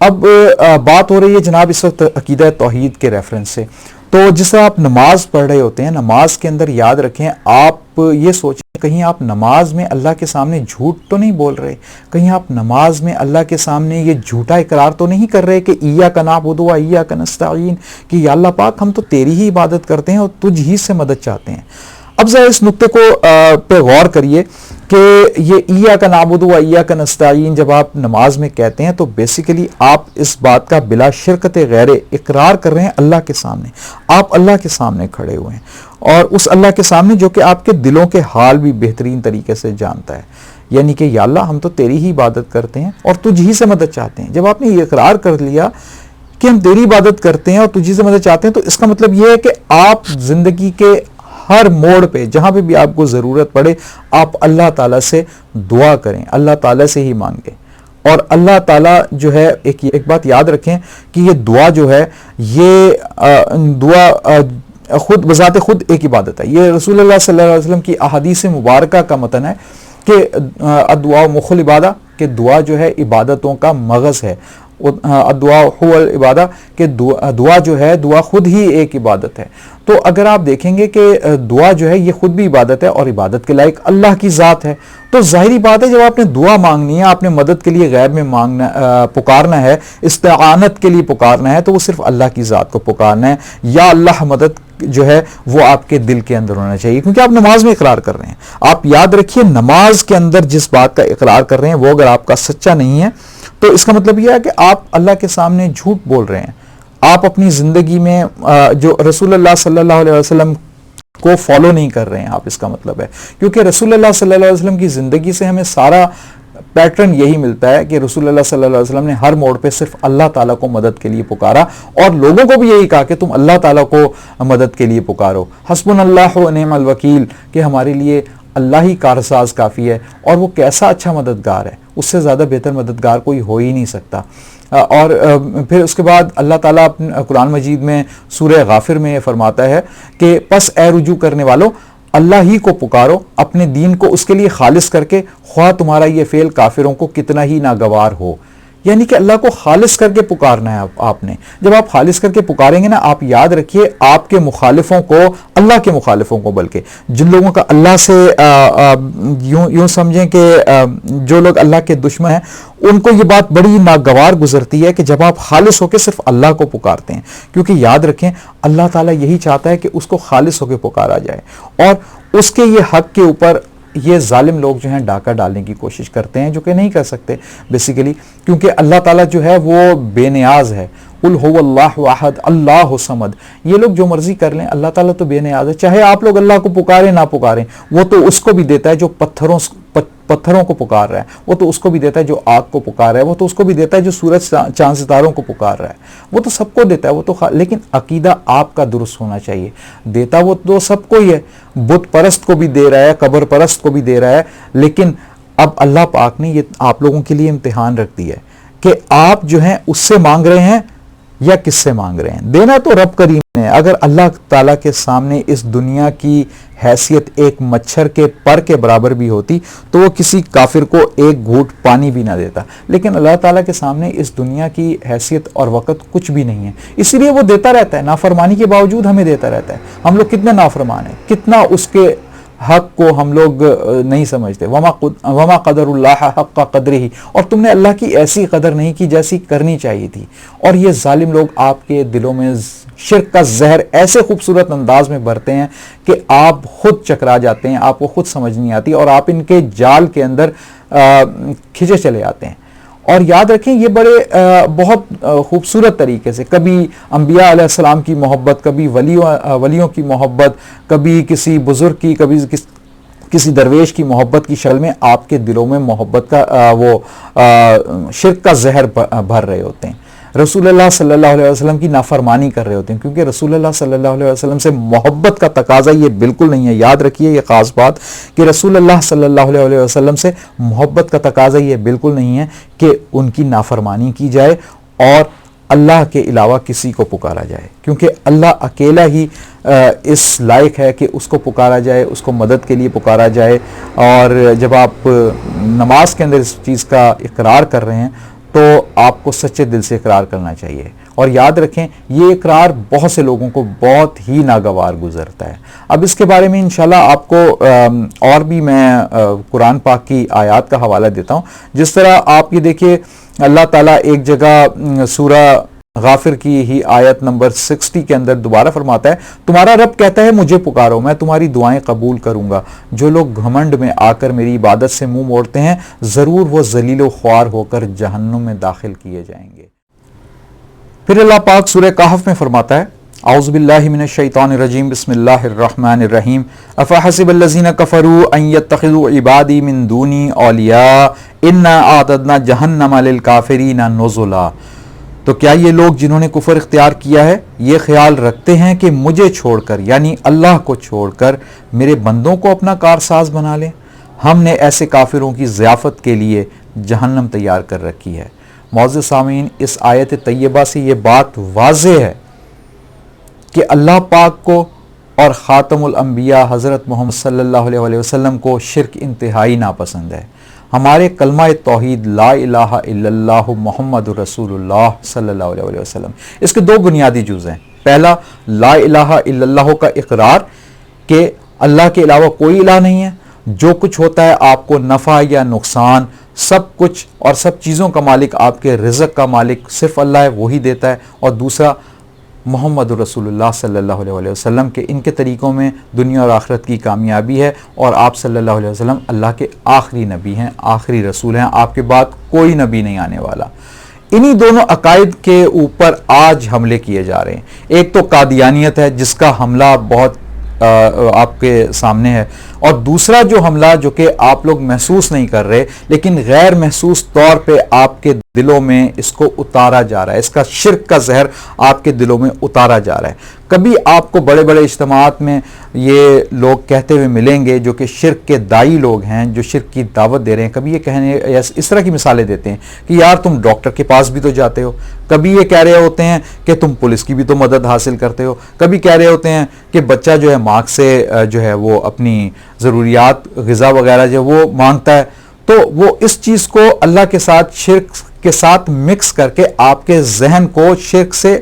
اب بات ہو رہی ہے جناب اس وقت عقیدہ توحید کے ریفرنس سے. تو جس طرح آپ نماز پڑھ رہے ہوتے ہیں، نماز کے اندر یاد رکھیں آپ یہ سوچیں کہیں آپ نماز میں اللہ کے سامنے جھوٹ تو نہیں بول رہے، کہیں آپ نماز میں اللہ کے سامنے یہ جھوٹا اقرار تو نہیں کر رہے کہ ایاک نعبد و ایاک نستعین، کہ یا اللہ پاک ہم تو تیری ہی عبادت کرتے ہیں اور تجھ ہی سے مدد چاہتے ہیں. اب ذرا اس نقطے کو پہ غور کریے کہ یہ ایاک نعبد و ایاک نستعین جب آپ نماز میں کہتے ہیں تو بیسیکلی آپ اس بات کا بلا شرکت غیر اقرار کر رہے ہیں اللہ کے سامنے. آپ اللہ کے سامنے کھڑے ہوئے ہیں اور اس اللہ کے سامنے جو کہ آپ کے دلوں کے حال بھی بہترین طریقے سے جانتا ہے، یعنی کہ یا اللہ ہم تو تیری ہی عبادت کرتے ہیں اور تجھ ہی سے مدد چاہتے ہیں. جب آپ نے یہ اقرار کر لیا کہ ہم تیری عبادت کرتے ہیں اور تجھ ہی سے مدد چاہتے ہیں تو اس کا مطلب یہ ہے کہ آپ زندگی کے ہر موڑ پہ جہاں پہ بھی آپ کو ضرورت پڑے آپ اللہ تعالیٰ سے دعا کریں، اللہ تعالیٰ سے ہی مانگیں. اور اللہ تعالیٰ جو ہے ایک بات یاد رکھیں کہ یہ دعا جو ہے یہ دعا خود بذات خود ایک عبادت ہے. یہ رسول اللہ صلی اللہ علیہ وسلم کی احادیث مبارکہ کا متن ہے کہ الدعاء مخ العبادہ، کہ دعا جو ہے عبادتوں کا مغز ہے. الدعاء هو العبادہ، کہ دعا جو ہے دعا خود ہی ایک عبادت ہے. تو اگر آپ دیکھیں گے کہ دعا جو ہے یہ خود بھی عبادت ہے اور عبادت کے لائق اللہ کی ذات ہے، تو ظاہری بات ہے جب آپ نے دعا مانگنی ہے، آپ نے مدد کے لیے غیر میں پکارنا ہے، استعانت کے لیے پکارنا ہے، تو وہ صرف اللہ کی ذات کو پکارنا ہے. یا اللہ مدد جو ہے وہ آپ کے دل کے اندر ہونا چاہیے، کیونکہ آپ نماز میں اقرار کر رہے ہیں. آپ یاد رکھیے نماز کے اندر جس بات کا اقرار کر رہے ہیں وہ اگر آپ کا سچا نہیں ہے تو اس کا مطلب یہ ہے کہ آپ اللہ کے سامنے جھوٹ بول رہے ہیں. آپ اپنی زندگی میں جو رسول اللہ صلی اللہ علیہ وسلم کو فالو نہیں کر رہے ہیں آپ، اس کا مطلب ہے. کیونکہ رسول اللہ صلی اللہ علیہ وسلم کی زندگی سے ہمیں سارا پیٹرن یہی ملتا ہے کہ رسول اللہ صلی اللہ علیہ وسلم نے ہر موڑ پہ صرف اللہ تعالیٰ کو مدد کے لیے پکارا اور لوگوں کو بھی یہی کہا کہ تم اللہ تعالیٰ کو مدد کے لیے پکارو. حسبنا اللہ و نعم الوکیل، کہ ہمارے لیے اللہ ہی کارساز کافی ہے. اور وہ کیسا اچھا مددگار ہے، اس سے زیادہ بہتر مددگار کوئی ہو ہی نہیں سکتا. اور پھر اس کے بعد اللہ تعالیٰ قرآن مجید میں سورہ غافر میں یہ فرماتا ہے کہ پس اے رجوع کرنے والو اللہ ہی کو پکارو، اپنے دین کو اس کے لیے خالص کر کے، خواہ تمہارا یہ فعل کافروں کو کتنا ہی ناگوار ہو. یعنی کہ اللہ کو خالص کر کے پکارنا ہے آپ نے. جب آپ خالص کر کے پکاریں گے نا، آپ یاد رکھیے آپ کے مخالفوں کو، اللہ کے مخالفوں کو، بلکہ جن لوگوں کا اللہ سے یوں سمجھیں کہ جو لوگ اللہ کے دشمن ہیں، ان کو یہ بات بڑی ناگوار گزرتی ہے کہ جب آپ خالص ہو کے صرف اللہ کو پکارتے ہیں. کیونکہ یاد رکھیں اللہ تعالیٰ یہی چاہتا ہے کہ اس کو خالص ہو کے پکارا جائے. اور اس کے یہ حق کے اوپر یہ ظالم لوگ جو ہیں ڈاکہ ڈالنے کی کوشش کرتے ہیں، جو کہ نہیں کر سکتے بیسیکلی، کیونکہ اللہ تعالیٰ جو ہے وہ بے نیاز ہے. قل هو اللہ احد اللہ صمد. یہ لوگ جو مرضی کر لیں، اللہ تعالیٰ تو بے نیاز ہے. چاہے آپ لوگ اللہ کو پکاریں نہ پکاریں، وہ تو اس کو بھی دیتا ہے جو پتھروں کو پکار رہا ہے، وہ تو اس کو بھی دیتا ہے جو آگ کو پکار رہا ہے، وہ تو اس کو بھی دیتا ہے جو سورج چاند ستاروں کو پکار رہا ہے. وہ تو سب کو دیتا ہے، وہ تو لیکن عقیدہ آپ کا درست ہونا چاہیے. دیتا وہ تو سب کو ہی ہے، بت پرست کو بھی دے رہا ہے، قبر پرست کو بھی دے رہا ہے. لیکن اب اللہ پاک نے یہ آپ لوگوں کے لیے امتحان رکھ دیا ہے کہ آپ جو ہیں اس سے مانگ رہے ہیں یا کس سے مانگ رہے ہیں. دینا تو رب کریم نے. اگر اللہ تعالیٰ کے سامنے اس دنیا کی حیثیت ایک مچھر کے پر کے برابر بھی ہوتی تو وہ کسی کافر کو ایک گھونٹ پانی بھی نہ دیتا. لیکن اللہ تعالیٰ کے سامنے اس دنیا کی حیثیت اور وقت کچھ بھی نہیں ہے، اسی لیے وہ دیتا رہتا ہے. نافرمانی کے باوجود ہمیں دیتا رہتا ہے. ہم لوگ کتنے نافرمان ہیں، کتنا اس کے حق کو ہم لوگ نہیں سمجھتے. وما قدر اللہ حق قدرہ، اور تم نے اللہ کی ایسی قدر نہیں کی جیسی کرنی چاہیے تھی. اور یہ ظالم لوگ آپ کے دلوں میں شرک کا زہر ایسے خوبصورت انداز میں بھرتے ہیں کہ آپ خود چکرا جاتے ہیں، آپ کو خود سمجھ نہیں آتی اور آپ ان کے جال کے اندر کھنچے چلے آتے ہیں. اور یاد رکھیں یہ بڑے بہت خوبصورت طریقے سے کبھی انبیاء علیہ السلام کی محبت، کبھی ولیوں کی محبت، کبھی کسی بزرگ کی، کبھی کسی درویش کی محبت کی شکل میں آپ کے دلوں میں محبت کا وہ شرک کا زہر بھر رہے ہوتے ہیں. رسول اللہ صلی اللہ علیہ وسلم کی نافرمانی کر رہے ہوتے ہیں، کیونکہ رسول اللہ صلی اللہ علیہ وسلم سے محبت کا تقاضا یہ بالکل نہیں ہے. یاد رکھیے یہ خاص بات کہ رسول اللہ صلی اللہ علیہ وسلم سے محبت کا تقاضا یہ بالکل نہیں ہے کہ ان کی نافرمانی کی جائے اور اللہ کے علاوہ کسی کو پکارا جائے، کیونکہ اللہ اکیلا ہی اس لائق ہے کہ اس کو پکارا جائے، اس کو مدد کے لیے پکارا جائے. اور جب آپ نماز کے اندر اس چیز کا اقرار کر رہے ہیں تو آپ کو سچے دل سے اقرار کرنا چاہیے. اور یاد رکھیں یہ اقرار بہت سے لوگوں کو بہت ہی ناگوار گزرتا ہے. اب اس کے بارے میں انشاءاللہ آپ کو اور بھی میں قرآن پاک کی آیات کا حوالہ دیتا ہوں. جس طرح آپ یہ دیکھیے اللہ تعالیٰ ایک جگہ سورہ غافر کی ہی آیت نمبر 60 کے اندر دوبارہ فرماتا ہے تمہارا رب کہتا ہے مجھے پکارو میں تمہاری دعائیں قبول کروں گا. جو لوگ گھمنڈ میں آ کر میری عبادت سے منہ موڑتے ہیں ضرور وہ ذلیل و خوار ہو کر جہنم میں داخل کیے جائیں گے. پھر اللہ پاک سورہ کہف میں فرماتا ہے اعوذ باللہ من الشیطان الرجیم بسم اللہ الرحمن الرحیم افحسب الذین کفروا ان یتخذوا عبادی من دونی اولیاء انا اعتدنا جہنم للکافرین نزلا. تو کیا یہ لوگ جنہوں نے کفر اختیار کیا ہے یہ خیال رکھتے ہیں کہ مجھے چھوڑ کر یعنی اللہ کو چھوڑ کر میرے بندوں کو اپنا کارساز بنا لیں؟ ہم نے ایسے کافروں کی ضیافت کے لیے جہنم تیار کر رکھی ہے. معزز سامعین اس آیت طیبہ سے یہ بات واضح ہے کہ اللہ پاک کو اور خاتم الانبیاء حضرت محمد صلی اللہ علیہ وسلم کو شرک انتہائی ناپسند ہے. ہمارے کلمہ توحید لا الہ الا اللہ محمد رسول اللہ صلی اللہ علیہ وسلم اس کے دو بنیادی جز ہیں. پہلا لا الہ الا اللہ کا اقرار کہ اللہ کے علاوہ کوئی الہ نہیں ہے. جو کچھ ہوتا ہے آپ کو نفع یا نقصان سب کچھ اور سب چیزوں کا مالک آپ کے رزق کا مالک صرف اللہ ہے وہی دیتا ہے. اور دوسرا محمد رسول اللہ صلی اللہ علیہ وسلم کے ان کے طریقوں میں دنیا اور آخرت کی کامیابی ہے اور آپ صلی اللہ علیہ وسلم اللہ کے آخری نبی ہیں آخری رسول ہیں. آپ کے بعد کوئی نبی نہیں آنے والا. انہی دونوں عقائد کے اوپر آج حملے کیے جا رہے ہیں. ایک تو قادیانیت ہے جس کا حملہ بہت آپ کے سامنے ہے اور دوسرا جو حملہ جو کہ آپ لوگ محسوس نہیں کر رہے لیکن غیر محسوس طور پہ آپ کے دلوں میں اس کو اتارا جا رہا ہے. اس کا شرک کا زہر آپ کے دلوں میں اتارا جا رہا ہے. کبھی آپ کو بڑے بڑے اجتماعات میں یہ لوگ کہتے ہوئے ملیں گے جو کہ شرک کے دائی لوگ ہیں جو شرک کی دعوت دے رہے ہیں. کبھی یہ کہنے اس طرح کی مثالیں دیتے ہیں کہ یار تم ڈاکٹر کے پاس بھی تو جاتے ہو. کبھی یہ کہہ رہے ہوتے ہیں کہ تم پولیس کی بھی تو مدد حاصل کرتے ہو. کبھی کہہ رہے ہوتے ہیں کہ بچہ جو ہے ماں سے جو ہے وہ اپنی ضروریات غذا وغیرہ جو وہ مانگتا ہے تو وہ اس چیز کو اللہ کے ساتھ شرک کے ساتھ مکس کر کے آپ کے ذہن کو شرک سے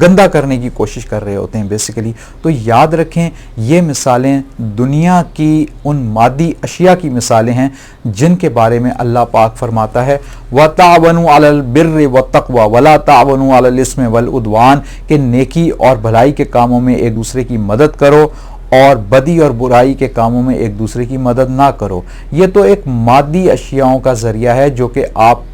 گندا کرنے کی کوشش کر رہے ہوتے ہیں بیسیکلی. تو یاد رکھیں یہ مثالیں دنیا کی ان مادی اشیاء کی مثالیں ہیں جن کے بارے میں اللہ پاک فرماتا ہے وَتَعَوَنُوا عَلَى الْبِرِّ وَالتَّقْوَى وَلَا تَعَوَنُوا عَلَى الْإِثْمِ وَالْعُدْوَانِ کہ نیکی اور بھلائی کے کاموں میں ایک دوسرے کی مدد کرو اور بدی اور برائی کے کاموں میں ایک دوسرے کی مدد نہ کرو. یہ تو ایک مادی اشیاؤں کا ذریعہ ہے جو کہ آپ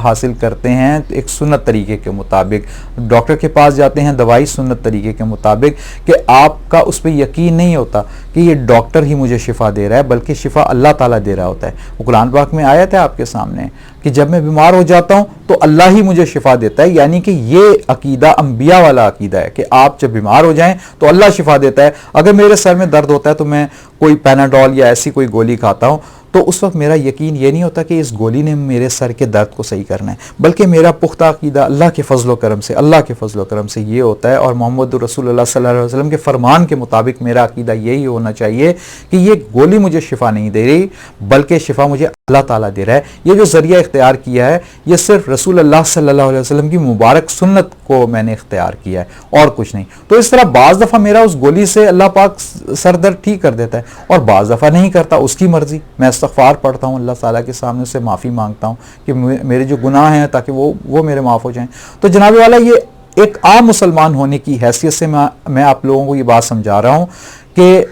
حاصل کرتے ہیں ایک سنت طریقے کے مطابق. ڈاکٹر کے پاس جاتے ہیں دوائی سنت طریقے کے مطابق کہ آپ کا اس پہ یقین نہیں ہوتا کہ یہ ڈاکٹر ہی مجھے شفا دے رہا ہے بلکہ شفا اللہ تعالیٰ دے رہا ہوتا ہے. وہ قرآن پاک میں آیت ہے آپ کے سامنے کہ جب میں بیمار ہو جاتا ہوں تو اللہ ہی مجھے شفا دیتا ہے. یعنی کہ یہ عقیدہ انبیاء والا عقیدہ ہے کہ آپ جب بیمار ہو جائیں تو اللہ شفا دیتا ہے. اگر میرے سر میں درد ہوتا ہے تو میں کوئی پیناڈول یا ایسی کوئی گولی کھاتا ہوں تو اس وقت میرا یقین یہ نہیں ہوتا کہ اس گولی نے میرے سر کے درد کو صحیح کرنا ہے بلکہ میرا پختہ عقیدہ اللہ کے فضل و کرم سے یہ ہوتا ہے اور محمد رسول اللہ صلی اللہ علیہ وسلم کے فرمان کے مطابق میرا عقیدہ یہی ہونا چاہیے کہ یہ گولی مجھے شفا نہیں دے رہی بلکہ شفا مجھے اللہ تعالیٰ دے رہا ہے. یہ جو ذریعہ اختیار کیا ہے یہ صرف رسول اللہ صلی اللہ علیہ وسلم کی مبارک سنت کو میں نے اختیار کیا ہے اور کچھ نہیں. تو اس طرح بعض دفعہ میرا اس گولی سے اللہ پاک سر درد ٹھیک کر دیتا ہے اور بعض دفعہ نہیں کرتا, اس کی مرضی. میں استغفار پڑھتا ہوں اللہ تعالیٰ کے سامنے سے معافی مانگتا ہوں کہ میرے جو گناہ ہیں تاکہ وہ میرے معاف ہو جائیں. تو جناب والا یہ ایک عام مسلمان ہونے کی حیثیت سے میں آپ لوگوں کو یہ بات سمجھا رہا ہوں کہ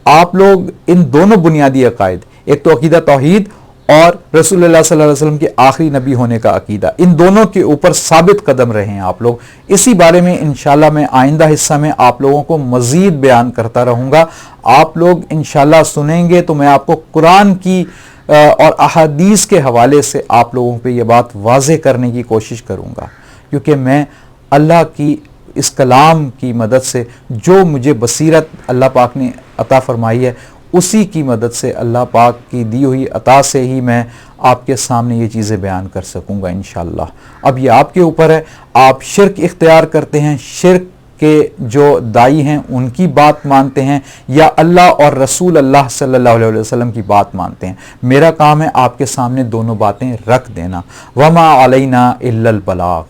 آپ لوگ ان دونوں بنیادی عقائد ایک تو عقیدہ توحید اور رسول اللہ صلی اللہ علیہ وسلم کے آخری نبی ہونے کا عقیدہ ان دونوں کے اوپر ثابت قدم رہے ہیں آپ لوگ. اسی بارے میں انشاءاللہ میں آئندہ حصہ میں آپ لوگوں کو مزید بیان کرتا رہوں گا. آپ لوگ انشاءاللہ سنیں گے تو میں آپ کو قرآن کی اور احادیث کے حوالے سے آپ لوگوں پہ یہ بات واضح کرنے کی کوشش کروں گا کیونکہ میں اللہ کی اس کلام کی مدد سے جو مجھے بصیرت اللہ پاک نے عطا فرمائی ہے اسی کی مدد سے اللہ پاک کی دی ہوئی عطا سے ہی میں آپ کے سامنے یہ چیزیں بیان کر سکوں گا انشاءاللہ. اب یہ آپ کے اوپر ہے. آپ شرک اختیار کرتے ہیں, شرک کہ جو دائی ہیں ان کی بات مانتے ہیں یا اللہ اور رسول اللہ صلی اللہ علیہ وسلم کی بات مانتے ہیں. میرا کام ہے آپ کے سامنے دونوں باتیں رکھ دینا. وما علینا الا البلاغ.